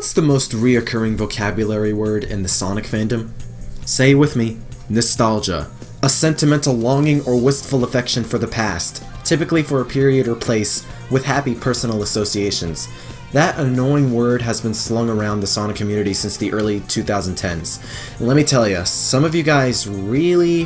What's the most reoccurring vocabulary word in the Sonic fandom? Say it with me, nostalgia. A sentimental longing or wistful affection for the past, typically for a period or place, with happy personal associations. That annoying word has been slung around the Sonic community since the early 2010s. And let me tell you, some of you guys really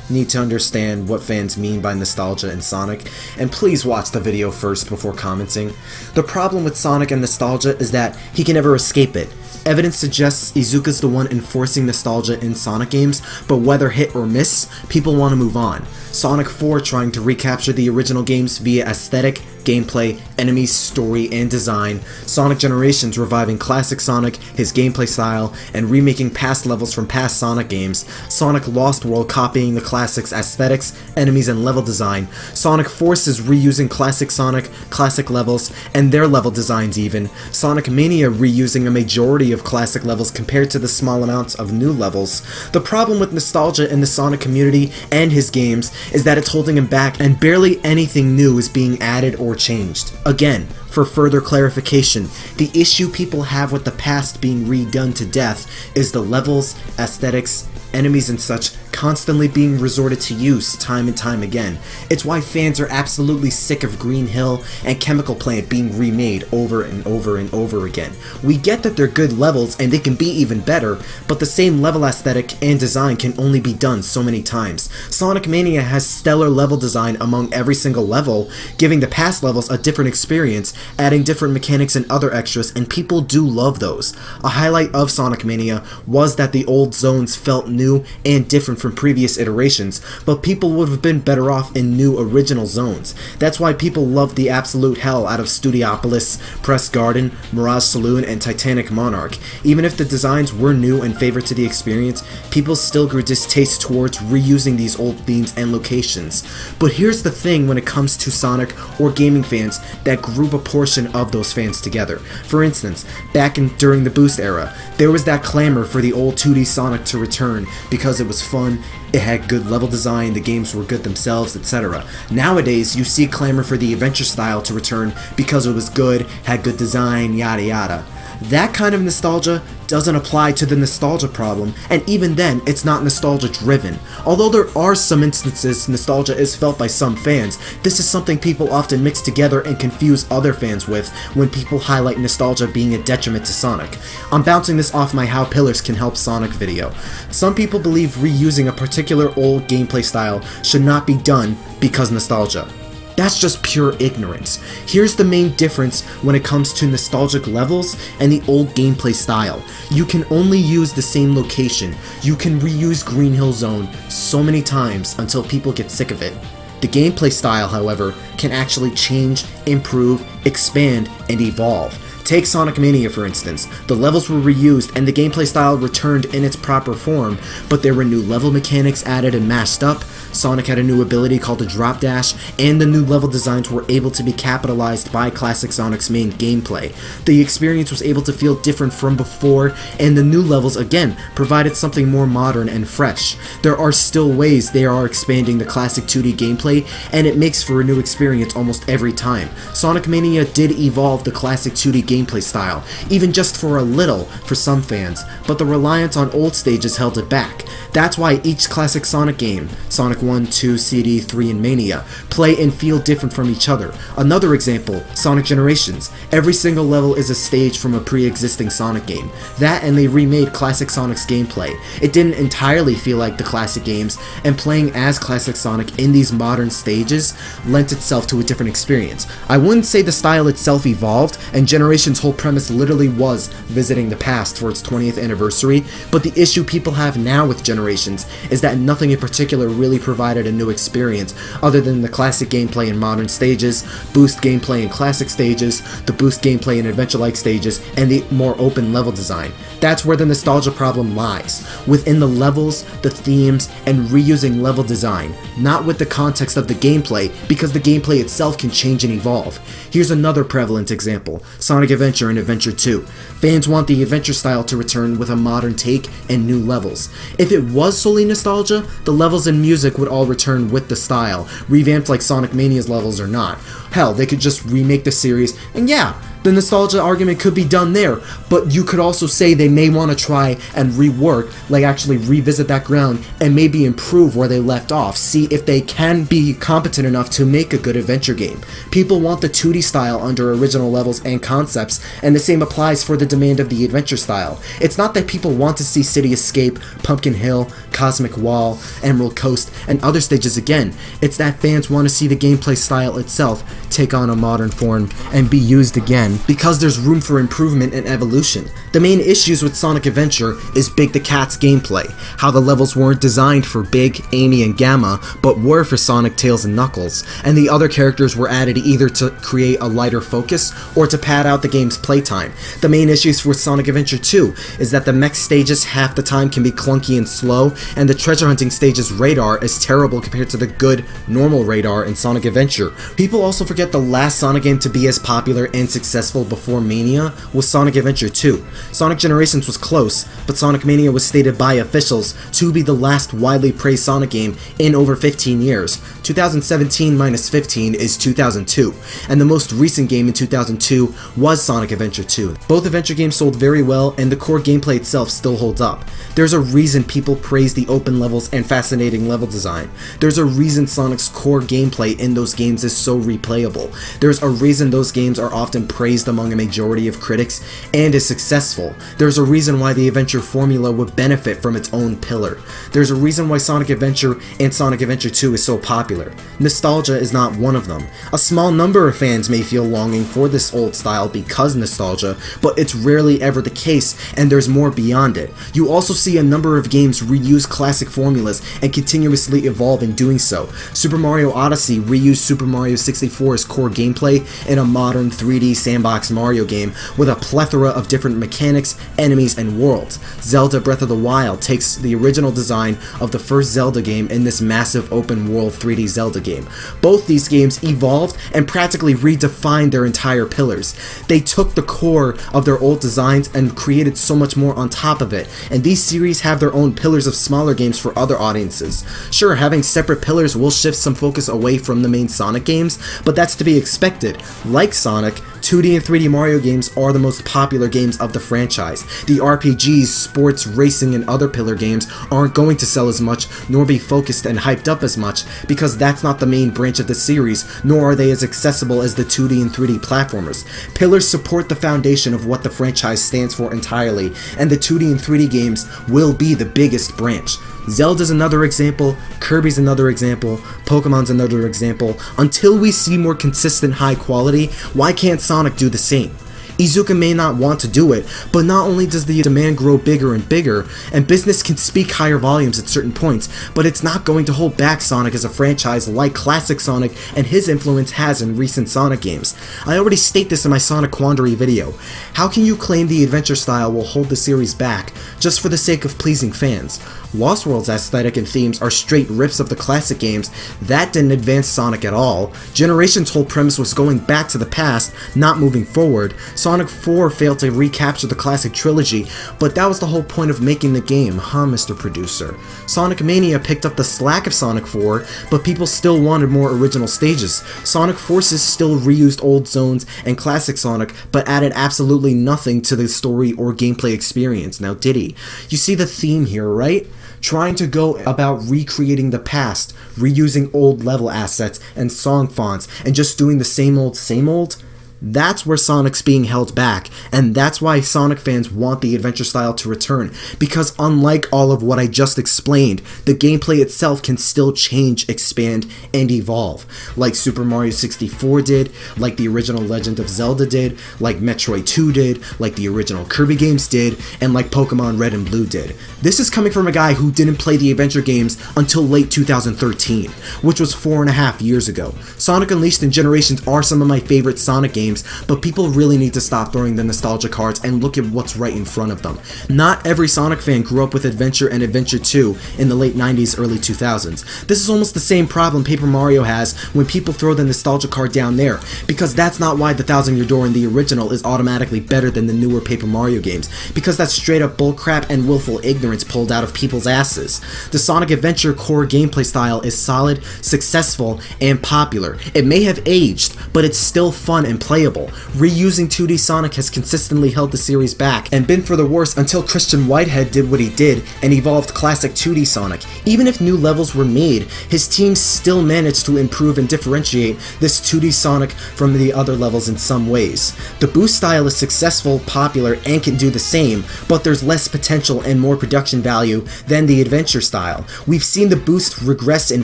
need to understand what fans mean by nostalgia in Sonic, and please watch the video first before commenting. The problem with Sonic and nostalgia is that he can never escape it. Evidence suggests Iizuka's the one enforcing nostalgia in Sonic games, but whether hit or miss, people want to move on. Sonic 4 trying to recapture the original games via aesthetic, gameplay, enemies, story, and design, Sonic Generations reviving classic Sonic, his gameplay style, and remaking past levels from past Sonic games, Sonic Lost World copying the classic's aesthetics, enemies, and level design, Sonic Forces reusing classic Sonic, classic levels, and their level designs even, Sonic Mania reusing a majority of classic levels compared to the small amounts of new levels. The problem with nostalgia in the Sonic community and his games is that it's holding him back, and barely anything new is being added or changed. Again, for further clarification, the issue people have with the past being redone to death is the levels, aesthetics, enemies and such constantly being resorted to use time and time again. It's why fans are absolutely sick of Green Hill and Chemical Plant being remade over and over and over again. We get that they're good levels and they can be even better, but the same level aesthetic and design can only be done so many times. Sonic Mania has stellar level design among every single level, giving the past levels a different experience, adding different mechanics and other extras, and people do love those. A highlight of Sonic Mania was that the old zones felt new and different from previous iterations, but people would have been better off in new original zones. That's why people loved the absolute hell out of Studiopolis, Press Garden, Mirage Saloon, and Titanic Monarch. Even if the designs were new and favored to the experience, people still grew distaste towards reusing these old themes and locations. But here's the thing when it comes to Sonic or gaming fans that group a portion of those fans together. For instance, during the Boost era, there was that clamor for the old 2D Sonic to return because it was fun, it had good level design, the games were good themselves, etc. Nowadays, you see clamor for the adventure style to return because it was good, had good design, yada yada. That kind of nostalgia doesn't apply to the nostalgia problem, and even then, it's not nostalgia driven. Although there are some instances nostalgia is felt by some fans, this is something people often mix together and confuse other fans with when people highlight nostalgia being a detriment to Sonic. I'm bouncing this off my How Pillars Can Help Sonic video. Some people believe reusing a particular old gameplay style should not be done because nostalgia. That's just pure ignorance. Here's the main difference when it comes to nostalgic levels and the old gameplay style. You can only use the same location. You can reuse Green Hill Zone so many times until people get sick of it. The gameplay style, however, can actually change, improve, expand, and evolve. Take Sonic Mania for instance. The levels were reused and the gameplay style returned in its proper form, but there were new level mechanics added and mashed up, Sonic had a new ability called the Drop Dash, and the new level designs were able to be capitalized by classic Sonic's main gameplay. The experience was able to feel different from before, and the new levels again provided something more modern and fresh. There are still ways they are expanding the classic 2D gameplay, and it makes for a new experience almost every time. Sonic Mania did evolve the classic 2D gameplay style, even just for a little for some fans, but the reliance on old stages held it back. That's why each classic Sonic game, Sonic 1, 2, CD, 3, and Mania, play and feel different from each other. Another example, Sonic Generations. Every single level is a stage from a pre-existing Sonic game. That and they remade classic Sonic's gameplay. It didn't entirely feel like the classic games, and playing as classic Sonic in these modern stages lent itself to a different experience. I wouldn't say the style itself evolved, and Generations' whole premise literally was visiting the past for its 20th anniversary, but the issue people have now with Generations is that nothing in particular really provided a new experience other than the classic gameplay in modern stages, boost gameplay in classic stages, the boost gameplay in adventure-like stages, and the more open level design. That's where the nostalgia problem lies, within the levels, the themes, and reusing level design, not with the context of the gameplay, because the gameplay itself can change and evolve. Here's another prevalent example, Sonic Adventure and Adventure 2. Fans want the adventure style to return with a modern take and new levels. If it was solely nostalgia, the levels and music would all return with the style, revamped like Sonic Mania's levels or not. Hell, they could just remake the series, and yeah, The nostalgia argument could be done there, but you could also say they may want to try and rework, like actually revisit that ground and maybe improve where they left off, see if they can be competent enough to make a good adventure game. People want the 2D style under original levels and concepts, and the same applies for the demand of the adventure style. It's not that people want to see City Escape, Pumpkin Hill, Cosmic Wall, Emerald Coast, and other stages again. It's that fans want to see the gameplay style itself take on a modern form and be used again, because there's room for improvement and evolution. The main issues with Sonic Adventure is Big the Cat's gameplay, how the levels weren't designed for Big, Amy, and Gamma, but were for Sonic, Tails, and Knuckles, and the other characters were added either to create a lighter focus or to pad out the game's playtime. The main issues for Sonic Adventure 2 is that the mech stages half the time can be clunky and slow, and the treasure hunting stage's radar is terrible compared to the good, normal radar in Sonic Adventure. People also forget the last Sonic game to be as popular and successful before Mania was Sonic Adventure 2. Sonic Generations was close, but Sonic Mania was stated by officials to be the last widely praised Sonic game in over 15 years. 2017 minus 15 is 2002, and the most recent game in 2002 was Sonic Adventure 2. Both adventure games sold very well, and the core gameplay itself still holds up. There's a reason people praise the open levels and fascinating level design. There's a reason Sonic's core gameplay in those games is so replayable. There's a reason those games are often praised among a majority of critics and is successful. There's a reason why the adventure formula would benefit from its own pillar. There's a reason why Sonic Adventure and Sonic Adventure 2 is so popular. Nostalgia is not one of them. A small number of fans may feel longing for this old style because nostalgia, but it's rarely ever the case, and there's more beyond it. You also see a number of games reuse classic formulas and continuously evolve in doing so. Super Mario Odyssey reused Super Mario 64's core gameplay in a modern 3D sandbox Mario game with a plethora of different mechanics, enemies, and worlds. Zelda Breath of the Wild takes the original design of the first Zelda game in this massive open world 3D Zelda game. Both these games evolved and practically redefined their entire pillars. They took the core of their old designs and created so much more on top of it, and these series have their own pillars of smaller games for other audiences. Sure, having separate pillars will shift some focus away from the main Sonic games, but that's to be expected. Like Sonic, 2D and 3D Mario games are the most popular games of the franchise. The RPGs, sports, racing, and other pillar games aren't going to sell as much, nor be focused and hyped up as much, because that's not the main branch of the series, nor are they as accessible as the 2D and 3D platformers. Pillars support the foundation of what the franchise stands for entirely, and the 2D and 3D games will be the biggest branch. Zelda's another example, Kirby's another example, Pokemon's another example. Until we see more consistent high quality, why can't Sonic do the same? Iizuka may not want to do it, but not only does the demand grow bigger and bigger, and business can speak higher volumes at certain points, but it's not going to hold back Sonic as a franchise like classic Sonic and his influence has in recent Sonic games. I already state this in my Sonic Quandary video. How can you claim the adventure style will hold the series back just for the sake of pleasing fans? Lost World's aesthetic and themes are straight rips of the classic games. That didn't advance Sonic at all. Generation's whole premise was going back to the past, not moving forward. Sonic 4 failed to recapture the classic trilogy, but that was the whole point of making the game, huh, Mr. Producer? Sonic Mania picked up the slack of Sonic 4, but people still wanted more original stages. Sonic Forces still reused old zones and classic Sonic, but added absolutely nothing to the story or gameplay experience, now did he? You see the theme here, right? Trying to go about recreating the past, reusing old level assets and song fonts, and just doing the same old? That's where Sonic's being held back, and that's why Sonic fans want the adventure style to return, because unlike all of what I just explained, the gameplay itself can still change, expand, and evolve, like Super Mario 64 did, like the original Legend of Zelda did, like Metroid 2 did, like the original Kirby games did, and like Pokemon Red and Blue did. This is coming from a guy who didn't play the adventure games until late 2013, which was 4.5 years ago. Sonic Unleashed and Generations are some of my favorite Sonic games, but people really need to stop throwing the nostalgia cards and look at what's right in front of them. Not every Sonic fan grew up with Adventure and Adventure 2 in the late 90s, early 2000s. This is almost the same problem Paper Mario has when people throw the nostalgia card down there, because that's not why the Thousand Year Door in the original is automatically better than the newer Paper Mario games, because that's straight up bullcrap and willful ignorance pulled out of people's asses. The Sonic Adventure core gameplay style is solid, successful, and popular. It may have aged, but it's still fun and playable. playable. Reusing 2D Sonic has consistently held the series back and been for the worse until Christian Whitehead did what he did and evolved classic 2D Sonic. Even if new levels were made, his team still managed to improve and differentiate this 2D Sonic from the other levels in some ways. The boost style is successful, popular, and can do the same, but there's less potential and more production value than the adventure style. We've seen the boost regress in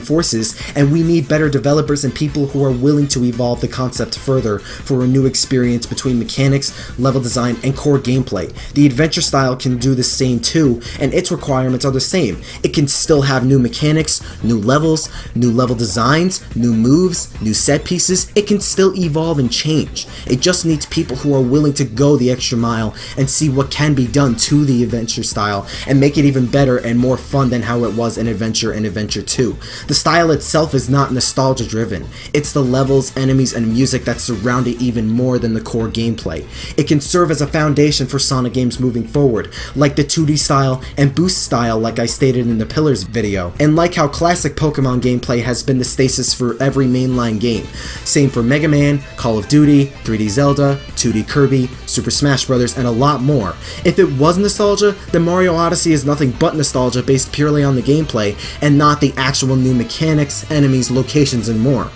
Forces, and we need better developers and people who are willing to evolve the concept further for a new experience between mechanics, level design, and core gameplay. The adventure style can do the same too, and its requirements are the same. It can still have new mechanics, new levels, new level designs, new moves, new set pieces. It can still evolve and change. It just needs people who are willing to go the extra mile and see what can be done to the adventure style and make it even better and more fun than how it was in Adventure and Adventure 2. The style itself is not nostalgia driven. It's the levels, enemies, and music that surround it even more than the core gameplay. It can serve as a foundation for Sonic games moving forward, like the 2D style and boost style like I stated in the Pillars video, and like how classic Pokemon gameplay has been the stasis for every mainline game. Same for Mega Man, Call of Duty, 3D Zelda, 2D Kirby, Super Smash Bros., and a lot more. If it was nostalgia, then Mario Odyssey is nothing but nostalgia based purely on the gameplay and not the actual new mechanics, enemies, locations, and more.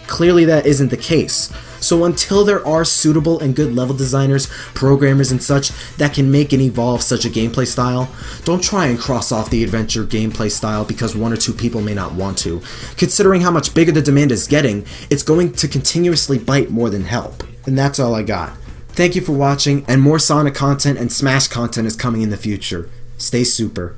Clearly that isn't the case. So until there are suitable and good level designers, programmers, and such that can make and evolve such a gameplay style, don't try and cross off the adventure gameplay style because one or two people may not want to. Considering how much bigger the demand is getting, it's going to continuously bite more than help. And that's all I got. Thank you for watching, and more Sonic content and Smash content is coming in the future. Stay super.